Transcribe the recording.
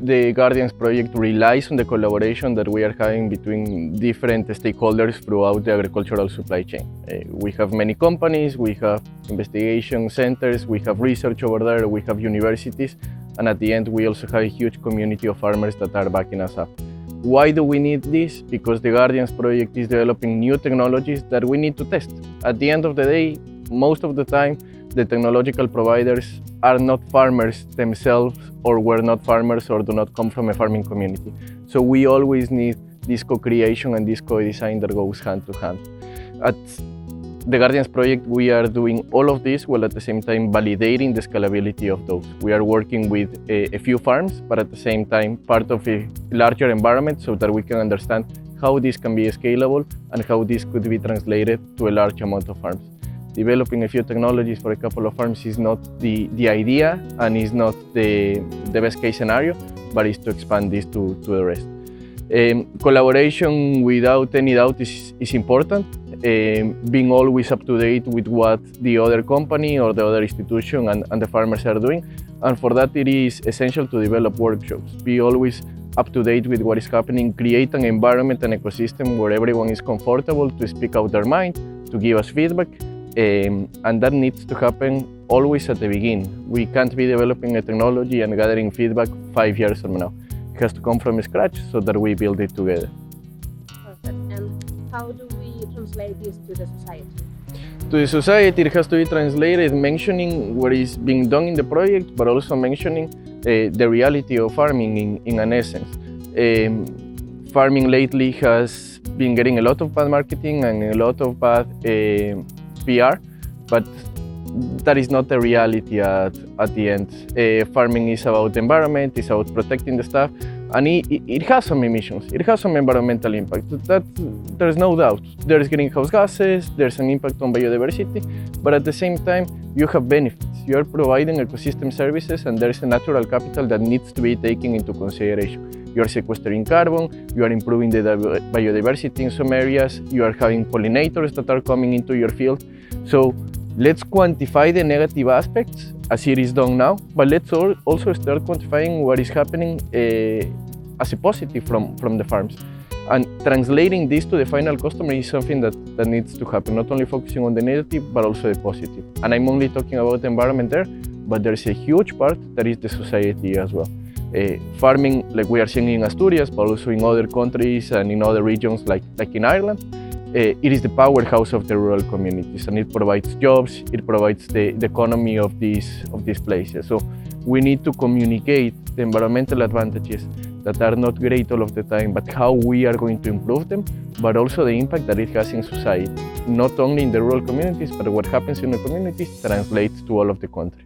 the Guardians project relies on the collaboration that we are having between different stakeholders throughout the agricultural supply chain. We have many companies, we have investigation centers, we have research over there, we have universities, and at the end we also have a huge community of farmers that are backing us up. Why do we need this? Because the Guardians project is developing new technologies that we need to test. At the end of the day, most of the time, the technological providers are not farmers themselves, or were not farmers, or do not come from a farming community. So we always need this co-creation and this co-design that goes hand to hand. At the Guardians project, we are doing all of this while at the same time validating the scalability of those. We are working with a few farms, but at the same time part of a larger environment so that we can understand how this can be scalable and how this could be translated to a large amount of farms. Developing a few technologies for a couple of farms is not the idea and is not the best case scenario, but is to expand this to the rest. Collaboration, without any doubt, is important. Being always up to date with what the other company or the other institution and the farmers are doing. And for that, it is essential to develop workshops. Be always up to date with what is happening, create an environment and ecosystem where everyone is comfortable to speak out their mind, to give us feedback. And that needs to happen always at the beginning. We can't be developing a technology and gathering feedback 5 years from now. It has to come from scratch so that we build it together. Perfect. And how do we translate this to the society? To the society, it has to be translated mentioning what is being done in the project, but also mentioning the reality of farming in an essence. Farming lately has been getting a lot of bad marketing and a lot of bad PR, but that is not the reality at the end. Farming is about the environment, it's about protecting the stuff, and it has some emissions, it has some environmental impact. That there's no doubt. There's greenhouse gases, there's an impact on biodiversity, but at the same time, you have benefits. You are providing ecosystem services, and there's a natural capital that needs to be taken into consideration. You are sequestering carbon, you are improving the biodiversity in some areas, you are having pollinators that are coming into your field. So let's quantify the negative aspects as it is done now, but let's also start quantifying what is happening as a positive from the farms. And translating this to the final customer is something that needs to happen, not only focusing on the negative, but also the positive. And I'm only talking about the environment there, but there's a huge part that is the society as well. Farming, like we are seeing in Asturias, but also in other countries and in other regions like in Ireland, it is the powerhouse of the rural communities, and it provides jobs, it provides the economy of these places. So we need to communicate the environmental advantages that are not great all of the time, but how we are going to improve them, but also the impact that it has in society, not only in the rural communities, but what happens in the communities translates to all of the country.